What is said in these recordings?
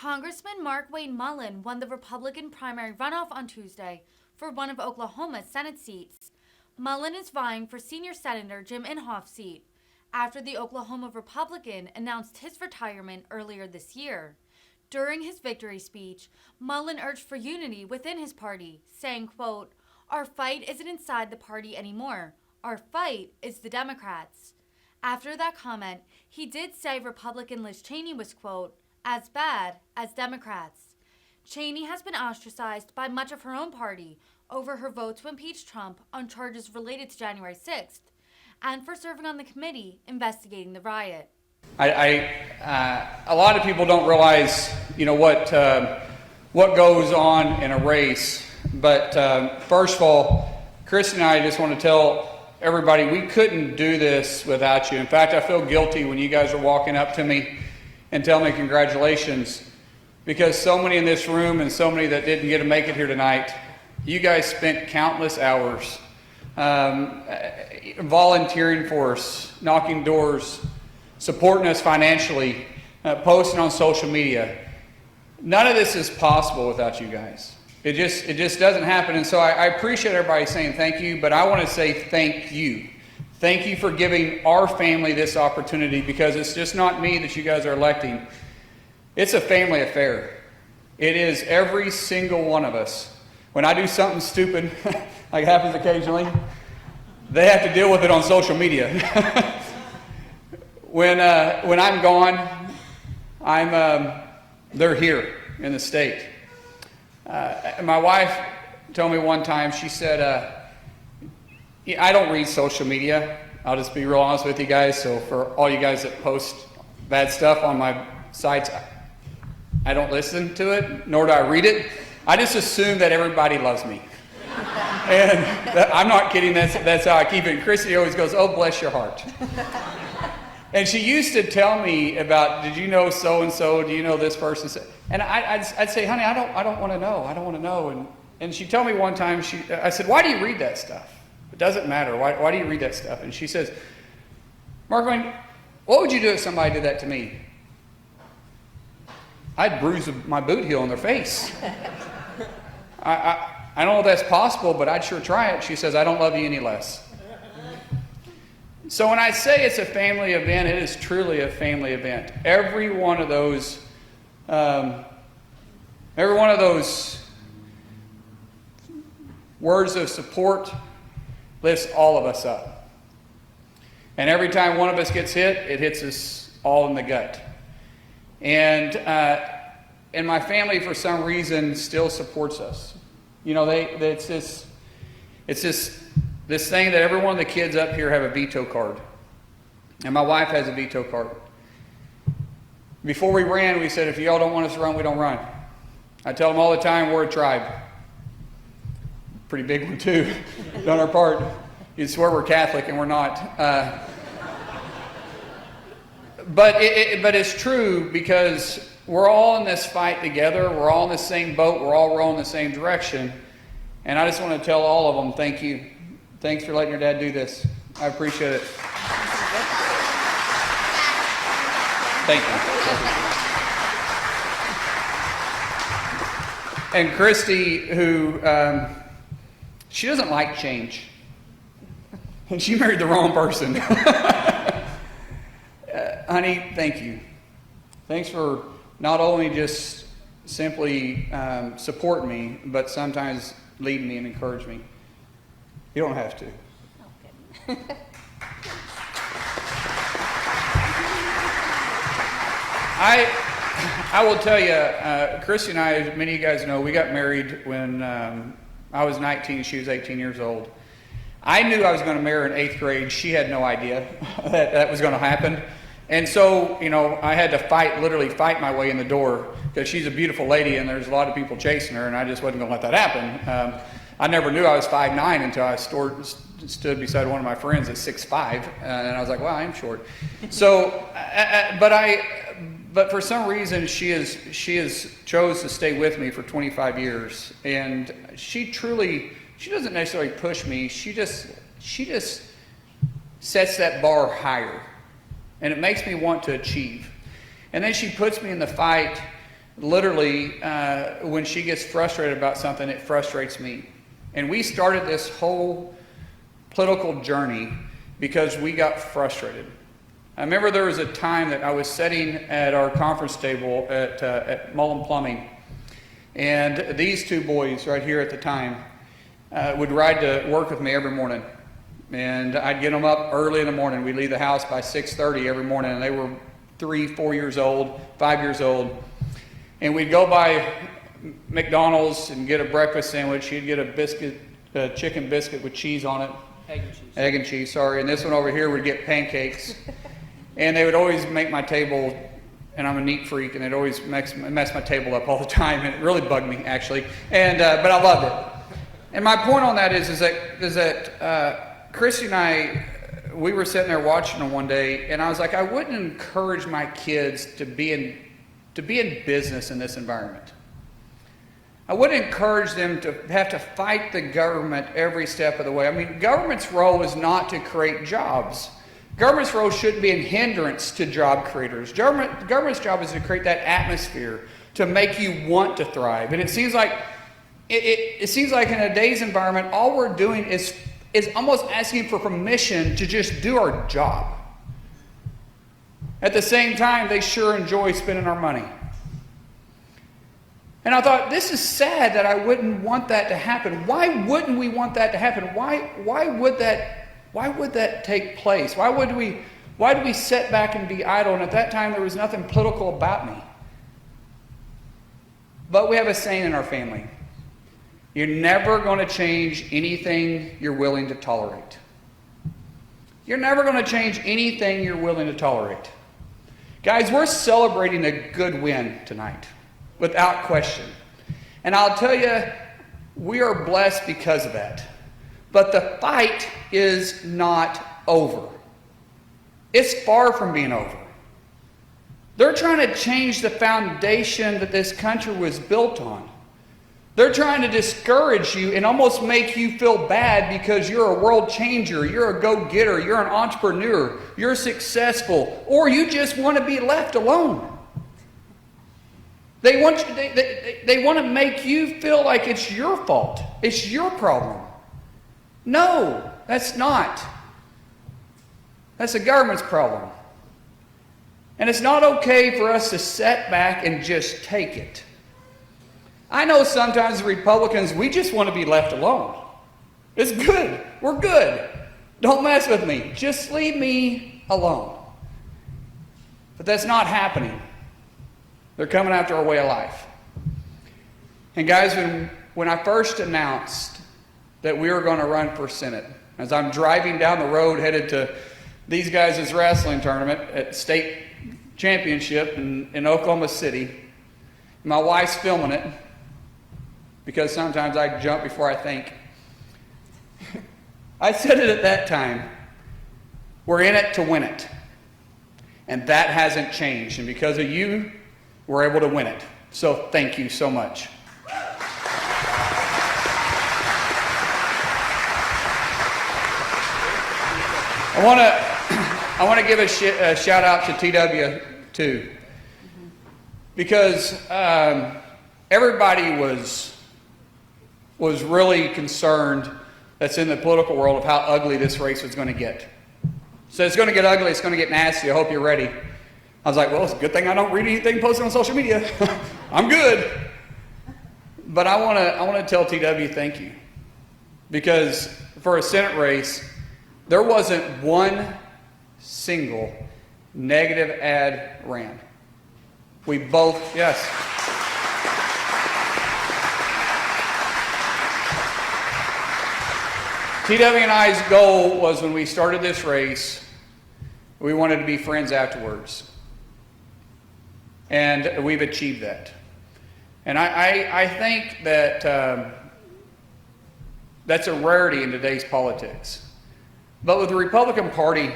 Congressman Markwayne Mullin won the Republican primary runoff on Tuesday for one of Oklahoma's Senate seats. Mullin is vying for senior Senator Jim Inhofe's seat after the Oklahoma Republican announced his retirement earlier this year. During his victory speech, Mullin urged for unity within his party, saying, quote, "Our fight isn't inside the party anymore. Our fight is the Democrats." After that comment, he did say Republican Liz Cheney was, quote, "as bad as Democrats." Cheney has been ostracized by much of her own party over her vote to impeach Trump on charges related to January 6th and for serving on the committee investigating the riot. A lot of people don't realize, what goes on in a race. But first of all, Chris and I just want to tell everybody we couldn't do this without you. In fact, I feel guilty when you guys are walking up to me and tell me congratulations, because so many in this room and so many that didn't get to make it here tonight, you guys spent countless hours volunteering for us, knocking doors, supporting us financially, posting on social media. None of this is possible without you guys. It just doesn't happen. And so I appreciate everybody saying thank you, but I want to say thank you. Thank you for giving our family this opportunity, because it's just not me that you guys are electing. It's a family affair. It is every single one of us. When I do something stupid, like happens occasionally, they have to deal with it on social media. When I'm gone, they're here in the state. My wife told me one time, she said, I don't read social media. I'll just be real honest with you guys. So for all you guys that post bad stuff on my sites, I don't listen to it, nor do I read it. I just assume that everybody loves me. And I'm not kidding, that's how I keep it. And Christy always goes, "Oh, bless your heart." And she used to tell me about, did you know so-and-so? Do you know this person? And I'd say, honey, I don't want to know. I don't want to know. And she told me one time, I said, why do you read that stuff? It doesn't matter. Why do you read that stuff? And she says, Markwayne, what would you do if somebody did that to me? I'd bruise my boot heel in their face. I don't know if that's possible, but I'd sure try it. She says, I don't love you any less. So when I say it's a family event, it is truly a family event. Every one of those words of support lifts all of us up. And every time one of us gets hit, it hits us all in the gut. And my family, for some reason, still supports us. It's this thing that every one of the kids up here have a veto card. And my wife has a veto card. Before we ran, we said, if y'all don't want us to run, we don't run. I tell them all the time, we're a tribe. Pretty big one too, on our part. You'd swear we're Catholic and we're not. But it's true, because we're all in this fight together. We're all in the same boat. We're all rowing the same direction. And I just want to tell all of them, thank you. Thanks for letting your dad do this. I appreciate it. Thank you. And Christy, who, she doesn't like change. And she married the wrong person. Honey, thank you. Thanks for not only just simply supporting me, but sometimes leading me and encouraging me. You don't have to. Okay. I will tell you, Christy and I, as many of you guys know, we got married when I was 19, she was 18 years old. I knew I was going to marry her in 8th grade. She had no idea that was going to happen. And so, I had to literally fight my way in the door, because she's a beautiful lady and there's a lot of people chasing her, and I just wasn't going to let that happen. I never knew I was 5'9" until I stood beside one of my friends at 6'5", and I was like, wow, I am short. So, but for some reason, she has chose to stay with me for 25 years, and she doesn't necessarily push me. She just sets that bar higher, and it makes me want to achieve. And then she puts me in the fight literally, when she gets frustrated about something, it frustrates me. And we started this whole political journey because we got frustrated. I remember there was a time that I was sitting at our conference table at Mullin Plumbing, and these two boys right here at the time would ride to work with me every morning. And I'd get them up early in the morning. We'd leave the house by 6:30 every morning, and they were 3, 4 years old, 5 years old. And we'd go by McDonald's and get a breakfast sandwich. He'd get a chicken biscuit with cheese on it. Egg and cheese, sorry. And this one over here would get pancakes. And they would always make my table, and I'm a neat freak, and they'd always mess my table up all the time. And it really bugged me, actually. And but I loved it. And my point on that is that Christy and I, we were sitting there watching them one day, and I was like, I wouldn't encourage my kids to be in business in this environment. I wouldn't encourage them to have to fight the government every step of the way. I mean, government's role is not to create jobs. Government's role shouldn't be a hindrance to job creators. Government's job is to create that atmosphere to make you want to thrive. And it seems like it seems like in a day's environment, all we're doing is almost asking for permission to just do our job. At the same time, they sure enjoy spending our money. And I thought, this is sad that I wouldn't want that to happen. Why wouldn't we want that to happen? Why would that take place? Why do we sit back and be idle? And at that time, there was nothing political about me. But we have a saying in our family. You're never going to change anything you're willing to tolerate. You're never going to change anything you're willing to tolerate. Guys, we're celebrating a good win tonight, without question. And I'll tell you, we are blessed because of that. But the fight is not over. It's far from being over. They're trying to change the foundation that this country was built on. They're trying to discourage you and almost make you feel bad because you're a world changer, you're a go-getter, you're an entrepreneur, you're successful, or you just want to be left alone. They want to make you feel like it's your fault. It's your problem. No, that's not. That's the government's problem. And it's not okay for us to sit back and just take it. I know sometimes the Republicans, we just want to be left alone. It's good. We're good. Don't mess with me. Just leave me alone. But that's not happening. They're coming after our way of life. And guys, when I first announced that we were going to run for Senate, as I'm driving down the road headed to these guys' wrestling tournament at state championship in Oklahoma City, my wife's filming it, because sometimes I jump before I think. I said it at that time, we're in it to win it. And that hasn't changed. And because of you, we're able to win it. So thank you so much. I want to give a shout out to TW too, because everybody was really concerned, that's in the political world, of how ugly this race was going to get. So it's going to get ugly, it's going to get nasty, I hope you're ready. I was like, well, it's a good thing I don't read anything posted on social media. I'm good. But I want to tell TW thank you. Because for a Senate race, there wasn't one single negative ad ran. We both, yes. TW and I's goal was, when we started this race, we wanted to be friends afterwards. And we've achieved that. And I think that that's a rarity in today's politics. But with the Republican Party,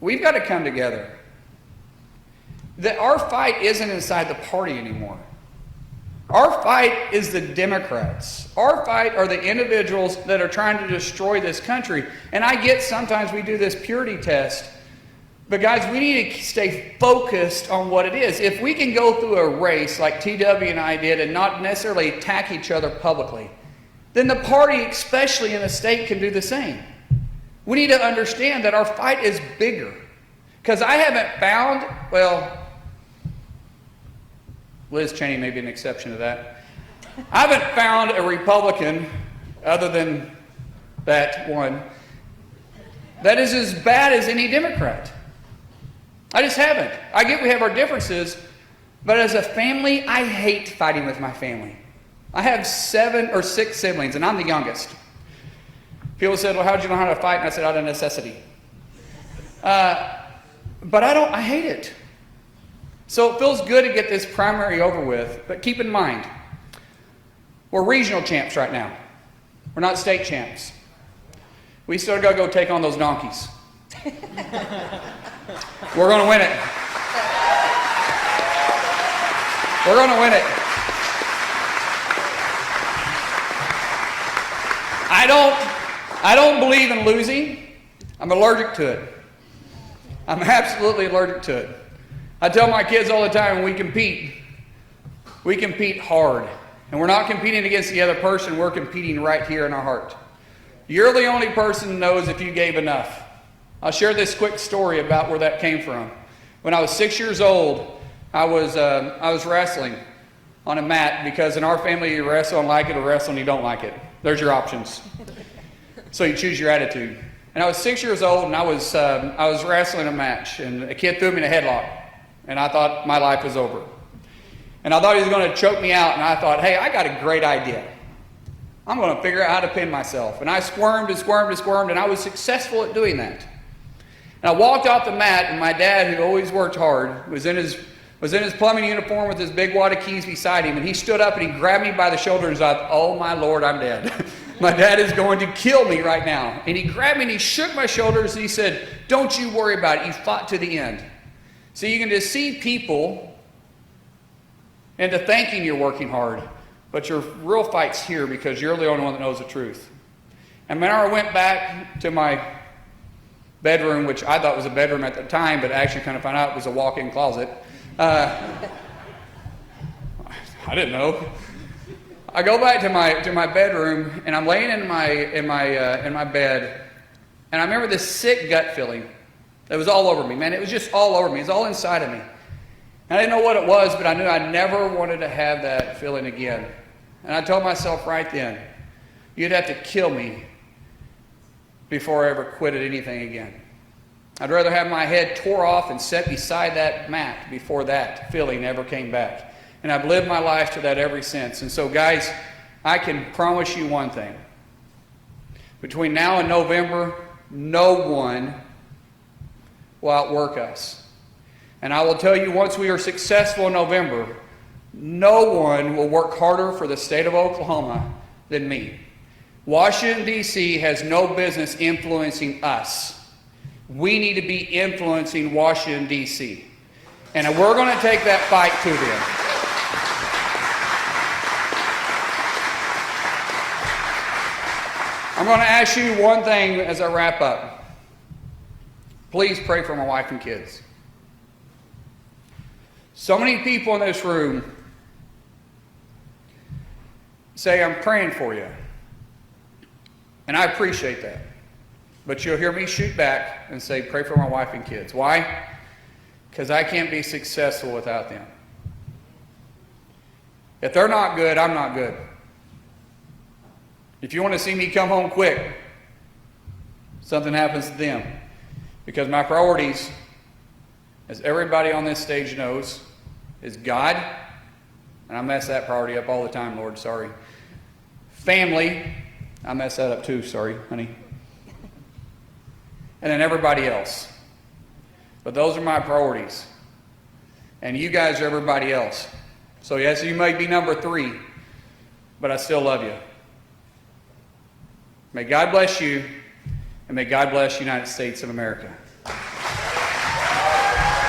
we've got to come together. That our fight isn't inside the party anymore. Our fight is the Democrats. Our fight are the individuals that are trying to destroy this country. And I get sometimes we do this purity test, But guys, we need to stay focused on what it is. If we can go through a race like TW and I did and not necessarily attack each other publicly, then the party, especially in the state, can do the same. We need to understand that our fight is bigger. Because I haven't found, well, Liz Cheney may be an exception to that. I haven't found a Republican, other than that one, that is as bad as any Democrat. I just haven't. I get we have our differences, but as a family, I hate fighting with my family. I have 7 or 6 siblings, and I'm the youngest. People said, well, how'd you know how to fight? And I said, out of necessity. But I hate it. So it feels good to get this primary over with, but keep in mind, we're regional champs right now. We're not state champs. We still got to go take on those donkeys. We're going to win it. We're going to win it. I don't believe in losing. I'm allergic to it. I'm absolutely allergic to it. I tell my kids all the time when we compete hard. And we're not competing against the other person, we're competing right here in our heart. You're the only person who knows if you gave enough. I'll share this quick story about where that came from. When I was 6 years old, I was wrestling on a mat, because in our family you wrestle and like it or wrestle and you don't like it. There's your options. So you choose your attitude. And I was 6 years old, and I was wrestling a match, and a kid threw me in a headlock, and I thought my life was over. And I thought he was going to choke me out, and I thought, hey, I got a great idea. I'm going to figure out how to pin myself. And I squirmed and squirmed and squirmed, and I was successful at doing that. And I walked off the mat, and my dad, who always worked hard, was in his plumbing uniform with his big wad of keys beside him, and he stood up and he grabbed me by the shoulder and thought, oh my Lord, I'm dead. My dad is going to kill me right now. And he grabbed me and he shook my shoulders and he said, don't you worry about it. You fought to the end. So you can deceive people into thinking you're working hard, but your real fight's here because you're the only one that knows the truth. And when I went back to my bedroom, which I thought was a bedroom at the time, but actually kind of found out it was a walk-in closet. I didn't know. I go back to my bedroom, and I'm laying in my bed, and I remember this sick gut feeling that was all over me. Man, it was just all over me. It was all inside of me. And I didn't know what it was, but I knew I never wanted to have that feeling again. And I told myself right then, you'd have to kill me before I ever quit at anything again. I'd rather have my head tore off and set beside that mat before that feeling ever came back. And I've lived my life to that ever since. And so, guys, I can promise you one thing. Between now and November, no one will outwork us. And I will tell you, once we are successful in November, no one will work harder for the state of Oklahoma than me. Washington, D.C. has no business influencing us. We need to be influencing Washington, D.C. And we're going to take that fight to them. I'm going to ask you one thing as I wrap up. Please pray for my wife and kids. So many people in this room say, I'm praying for you. And I appreciate that. But you'll hear me shoot back and say, pray for my wife and kids. Why? Because I can't be successful without them. If they're not good, I'm not good. If you want to see me come home quick, something happens to them. Because my priorities, as everybody on this stage knows, is God. And I mess that priority up all the time, Lord, sorry. Family, I mess that up too, sorry, honey. And then everybody else. But those are my priorities. And you guys are everybody else. So yes, you may be number 3, but I still love you. May God bless you, and may God bless the United States of America.